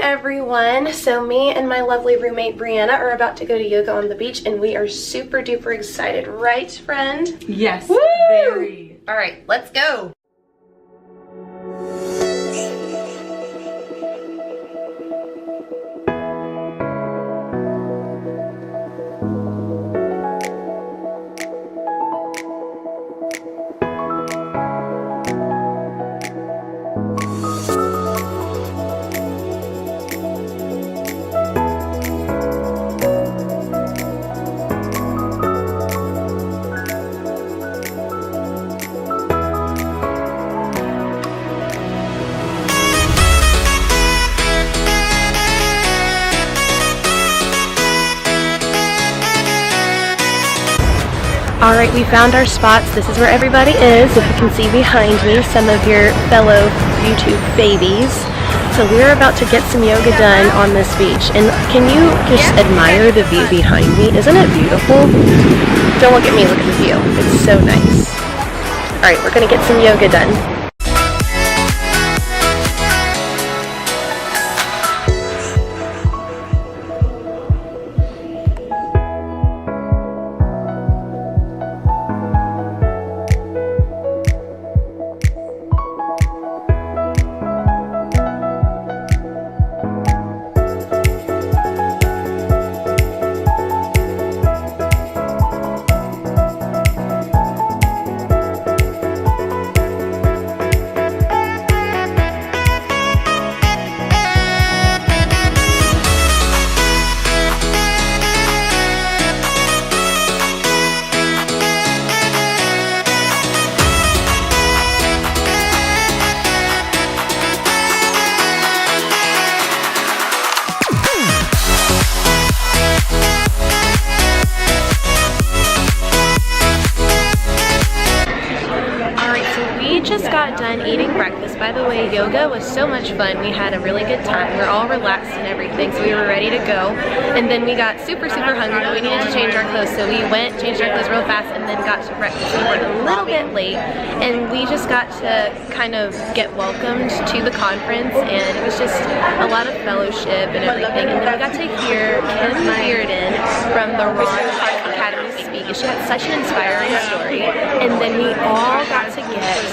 everyone. So me and my lovely roommate Brianna are about to go to yoga on the beach, and we are super duper excited, right, friend? Yes. Woo! Very. All right, let's go. Alright, we found our spots. This is where everybody is. If you can see behind me, some of your fellow YouTube babies. So we're about to get some yoga done on this beach. And can you just admire the view behind me? Isn't it beautiful? Don't look at me, look at the view. It's so nice. Alright, we're going to get some yoga done. Just got done eating breakfast. By the way, yoga was so much fun. We had a really good time. We're all relaxed and everything, so we were ready to go. And then we got super hungry, but we needed to change our clothes, so we went, changed our clothes real fast, and then got to breakfast. We were a little bit late, and we just got to kind of get welcomed to the conference, and it was just a lot of fellowship and everything. And then we got to hear Kim Sharidan from the Ron Academy speak. She had such an inspiring story, and then we all got to get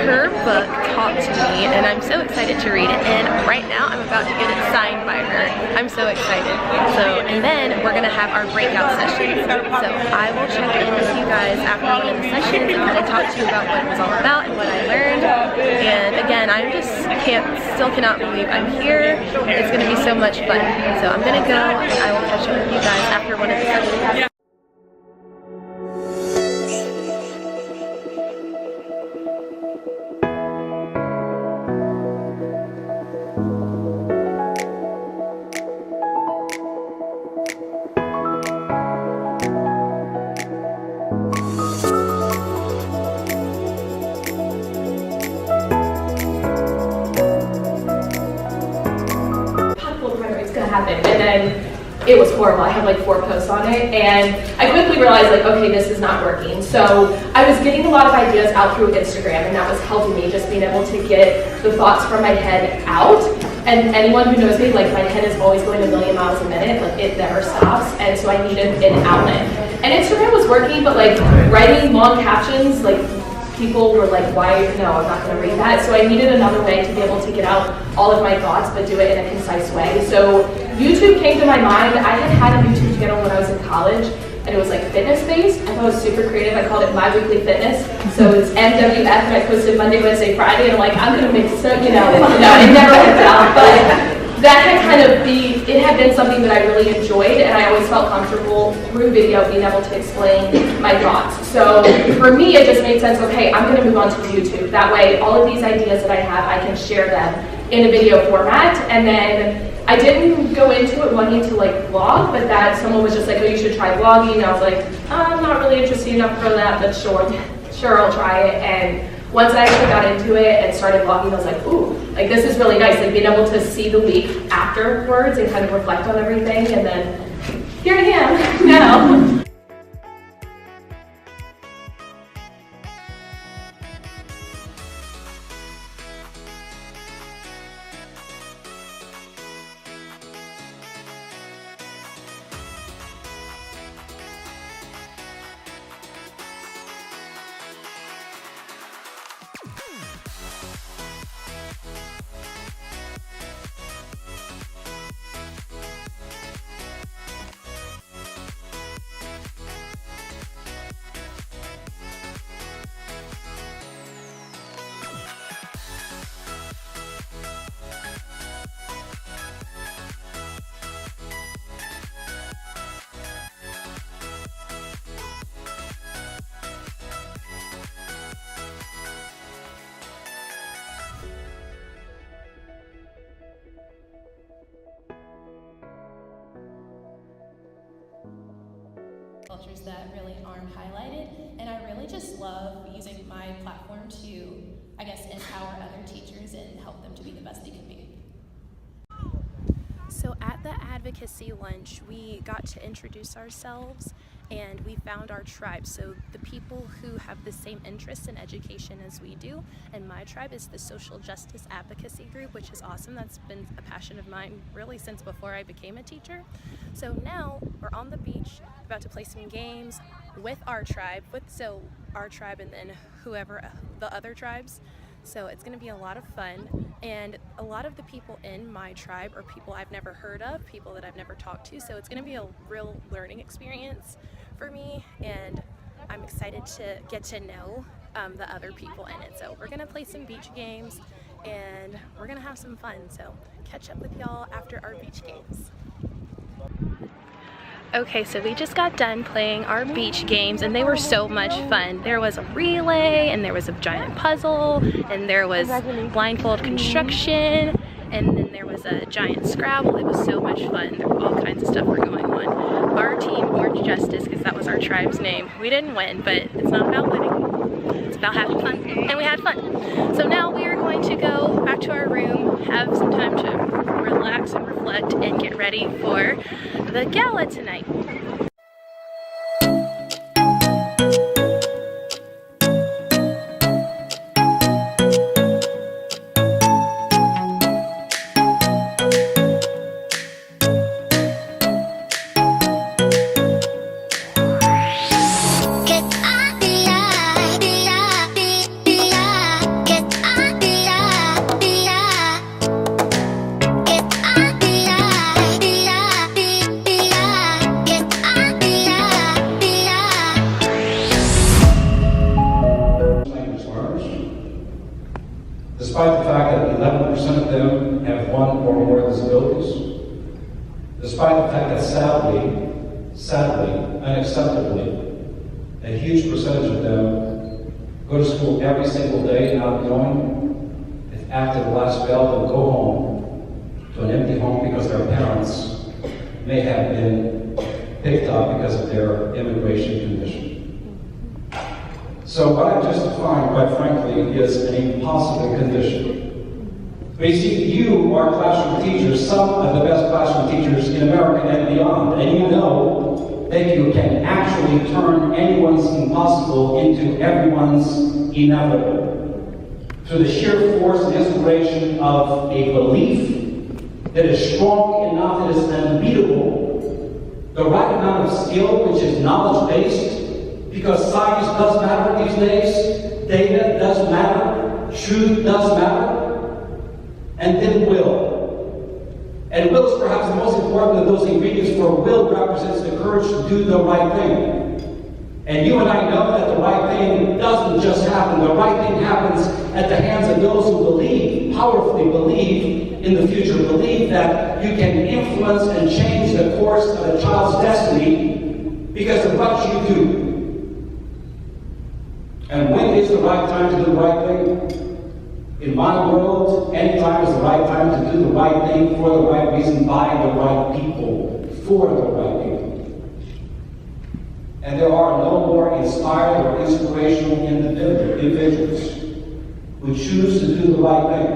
her book taught to me, and I'm so excited to read it. And right now I'm about to get it signed by her. I'm so excited. So, and then we're gonna have our breakout sessions. So I will check in with you guys after one of the sessions and kind of talk to you about what it was all about and what I learned. And again, still cannot believe I'm here. It's gonna be so much fun. So I'm gonna go, and I will catch up with you guys after one of the sessions. And then it was horrible. I had like 4 posts on it, and I quickly realized like, okay, this is not working. So I was getting a lot of ideas out through Instagram, and that was helping me, just being able to get the thoughts from my head out. And anyone who knows me, like, my head is always going a million miles a minute, like it never stops, and so I needed an outlet. And Instagram was working, but like writing long captions, like people were like, why, no, I'm not gonna read that. So I needed another way to be able to get out all of my thoughts, but do it in a concise way. So YouTube came to my mind. I had a YouTube channel when I was in college, and it was like fitness-based. I thought it was super creative. I called it My Weekly Fitness. So it's MWF, and I posted Monday, Wednesday, Friday, and I'm like, I'm gonna make so, you know, no, it never worked out, but that had kind of it had been something that I really enjoyed, and I always felt comfortable through video being able to explain my thoughts. So for me, it just made sense, okay, I'm gonna move on to YouTube. That way, all of these ideas that I have, I can share them in a video format. And then I didn't go into it wanting to like vlog, but that someone was just like, oh, you should try vlogging. And I was like, I'm not really interested enough for that, but sure, I'll try it. And once I actually got into it and started vlogging, I was like, ooh, like this is really nice. Like being able to see the week afterwards and kind of reflect on everything. And then here I am now. cultures that really aren't highlighted. And I really just love using my platform to, I guess, empower other teachers and help them to be the best they can be. So at the advocacy lunch, we got to introduce ourselves and we found our tribe. So the people who have the same interests in education as we do, and my tribe is the social justice advocacy group, which is awesome. That's been a passion of mine really since before I became a teacher. So now we're on the beach, about to play some games with our tribe, our tribe and then whoever the other tribes. So it's going to be a lot of fun, and a lot of the people in my tribe are people I've never heard of, people that I've never talked to, so it's going to be a real learning experience for me, and I'm excited to get to know the other people in it. So we're going to play some beach games, and we're going to have some fun, so catch up with y'all after our beach games. Okay, so we just got done playing our beach games and they were so much fun. There was a relay and there was a giant puzzle and there was blindfold construction and then there was a giant Scrabble. It was so much fun. There were all kinds of stuff were going on. Our team, Orange Justice, because that was our tribe's name, we didn't win, but it's not about winning. It's about having fun, and we had fun. So now we are going to go back to our room, have some time to relax and reflect and get ready for the gala tonight. Despite the fact that 11% of them have one or more disabilities, despite the fact that sadly, unacceptably, a huge percentage of them go to school every single day not knowing if after the last bell they'll go home to an empty home because their parents may have been picked up because of their immigration condition. So what I've just defined, quite frankly, is an impossible condition. But you see, you are classroom teachers, some of the best classroom teachers in America and beyond, and you know that you can actually turn anyone's impossible into everyone's inevitable. Through the sheer force and inspiration of a belief that is strong enough, that is unbeatable, the right amount of skill, which is knowledge-based, because science does matter these days, data does matter, truth does matter, and then will. And will is perhaps the most important of those ingredients, for will represents the courage to do the right thing. And you and I know that the right thing doesn't just happen. The right thing happens at the hands of those who believe, powerfully believe in the future, believe that you can influence and change the course of a child's destiny because of what you do. And when is the right time to do the right thing? In my world, any time is the right time to do the right thing for the right reason, by the right people, for the right people. And there are no more inspired or inspirational individuals who choose to do the right thing.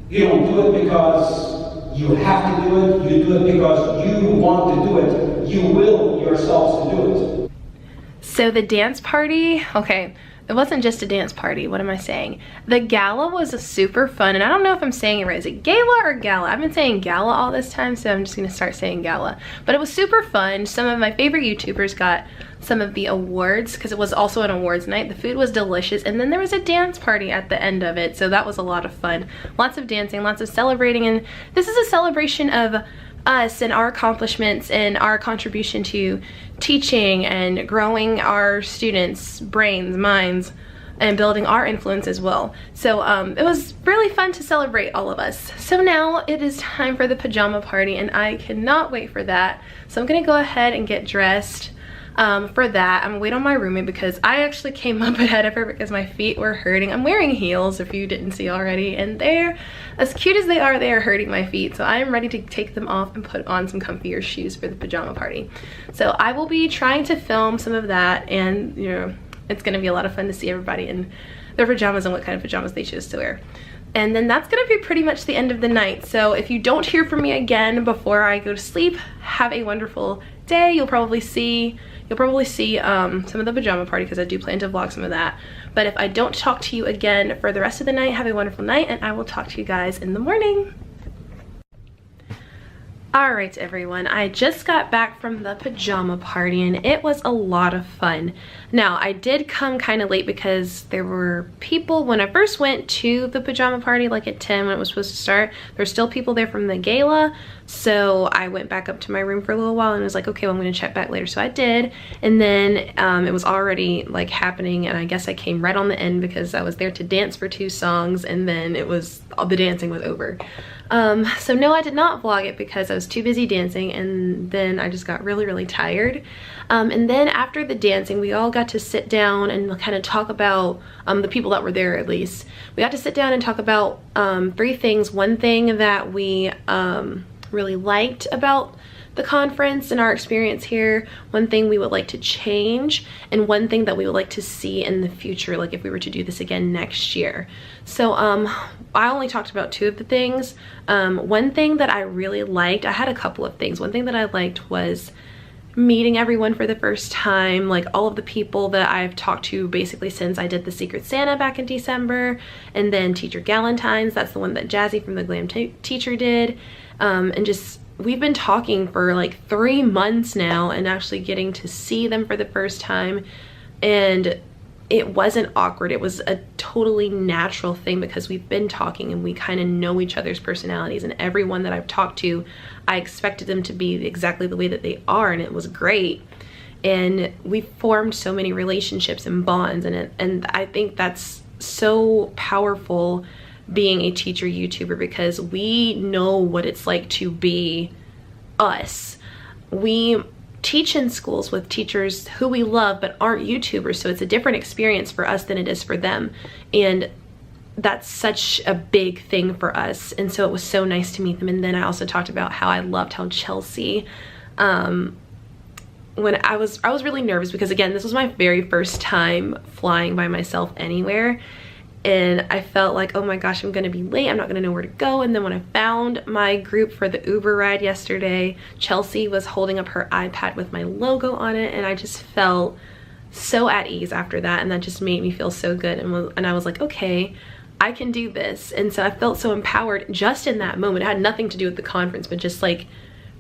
You don't do it because you have to do it. You do it because you want to do it. You will yourselves to do it. So the dance party, okay, it wasn't just a dance party, what am I saying? The gala was super fun, and I don't know if I'm saying it right. Is it gala or gala? I've been saying gala all this time, so I'm just gonna start saying gala. But it was super fun. Some of my favorite YouTubers got some of the awards, because it was also an awards night. The food was delicious, and then there was a dance party at the end of it, so that was a lot of fun. Lots of dancing, lots of celebrating, and this is a celebration of us and our accomplishments and our contribution to teaching and growing our students' brains, minds, and building our influence as well. So it was really fun to celebrate all of us. So now it is time for the pajama party, and I cannot wait for that. So I'm gonna go ahead and get dressed. for that. I'm gonna wait on my roommate because I actually came up ahead of her because my feet were hurting. I'm wearing heels if you didn't see already, and they're as cute as they are hurting my feet. So I am ready to take them off and put on some comfier shoes for the pajama party. So I will be trying to film some of that, and you know, it's gonna be a lot of fun to see everybody in their pajamas and what kind of pajamas they choose to wear. And then that's gonna be pretty much the end of the night. So if you don't hear from me again before I go to sleep, have a wonderful day. You'll probably see some of the pajama party because I do plan to vlog some of that. But if I don't talk to you again for the rest of the night, have a wonderful night, and I will talk to you guys in the morning. Alright everyone, I just got back from the pajama party and it was a lot of fun. Now I did come kind of late because there were people when I first went to the pajama party, like at 10 when it was supposed to start. There's still people there from the gala, so I went back up to my room for a little while and was like, okay, well I'm gonna check back later. So I did, and then it was already like happening, and I guess I came right on the end because I was there to dance for 2 songs, and then the dancing was over. So no, I did not vlog it because I was too busy dancing, and then I just got really tired. And then after the dancing, we all got to sit down and kind of talk about, the people that were there at least, we got to sit down and talk about 3 things. One thing that we really liked about the conference and our experience here, one thing we would like to change, and one thing that we would like to see in the future, like if we were to do this again next year. So I only talked about 2 of the things. One thing that I really liked, I had a couple of things. One thing that I liked was meeting everyone for the first time, like all of the people that I've talked to basically since I did the Secret Santa back in December, and then Teacher Galentine's, that's the one that Jazzy from the Glam Teacher did, and just we've been talking for like 3 months now and actually getting to see them for the first time, and it wasn't awkward. It was a totally natural thing because we've been talking and we kind of know each other's personalities, and everyone that I've talked to, I expected them to be exactly the way that they are, and it was great. And we formed so many relationships and bonds, and I think that's so powerful being a teacher YouTuber, because we know what it's like to be us. We teach in schools with teachers who we love but aren't YouTubers, so it's a different experience for us than it is for them, and that's such a big thing for us. And so it was so nice to meet them. And then I also talked about how I loved how Chelsea, when I was really nervous because again, this was my very first time flying by myself anywhere, and I felt like, oh my gosh, I'm gonna be late, I'm not gonna know where to go. And then when I found my group for the Uber ride yesterday, Chelsea was holding up her iPad with my logo on it, and I just felt so at ease after that, and that just made me feel so good. And I was like, okay, I can do this. And so I felt so empowered just in that moment. It had nothing to do with the conference, but just like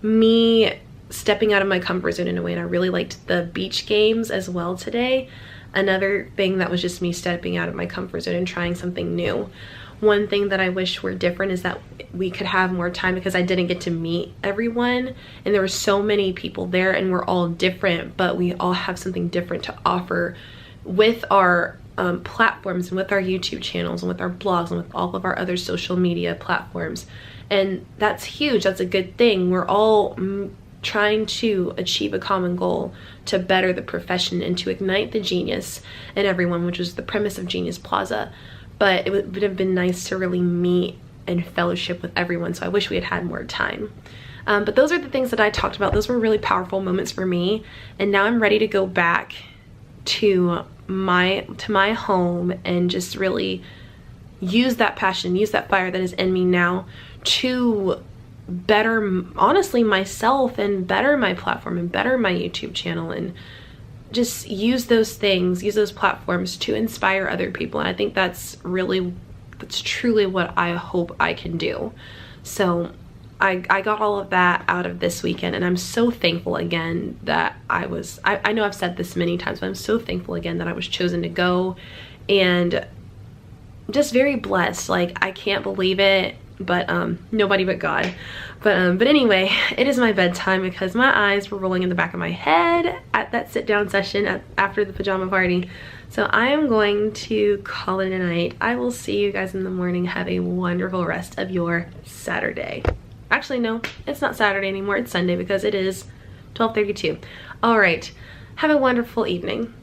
me stepping out of my comfort zone in a way. And I really liked the beach games as well today. Another thing that was just me stepping out of my comfort zone and trying something new. One thing that I wish were different is that we could have more time, because I didn't get to meet everyone, and there were so many people there and we're all different, but we all have something different to offer with our platforms and with our YouTube channels and with our blogs and with all of our other social media platforms. And that's huge. That's a good thing. We're all trying to achieve a common goal to better the profession and to ignite the genius in everyone, which was the premise of Genius Plaza. But it would have been nice to really meet and fellowship with everyone, so I wish we had had more time. But those are the things that I talked about. Those were really powerful moments for me, and now I'm ready to go back to my home and just really use that passion, use that fire that is in me now to better, honestly, myself, and better my platform and better my YouTube channel, and just use those things, use those platforms to inspire other people. And I think that's truly what I hope I can do. So I got all of that out of this weekend, and I'm so thankful again that I know I've said this many times, but I'm so thankful again that I was chosen to go, and just very blessed. Like, I can't believe it, but nobody but God. But anyway, it is my bedtime because my eyes were rolling in the back of my head at that sit down session after the pajama party. So I am going to call it a night. I will see you guys in the morning. Have a wonderful rest of your Saturday. Actually, no, it's not Saturday anymore. It's Sunday because it is 12:32. All right. Have a wonderful evening.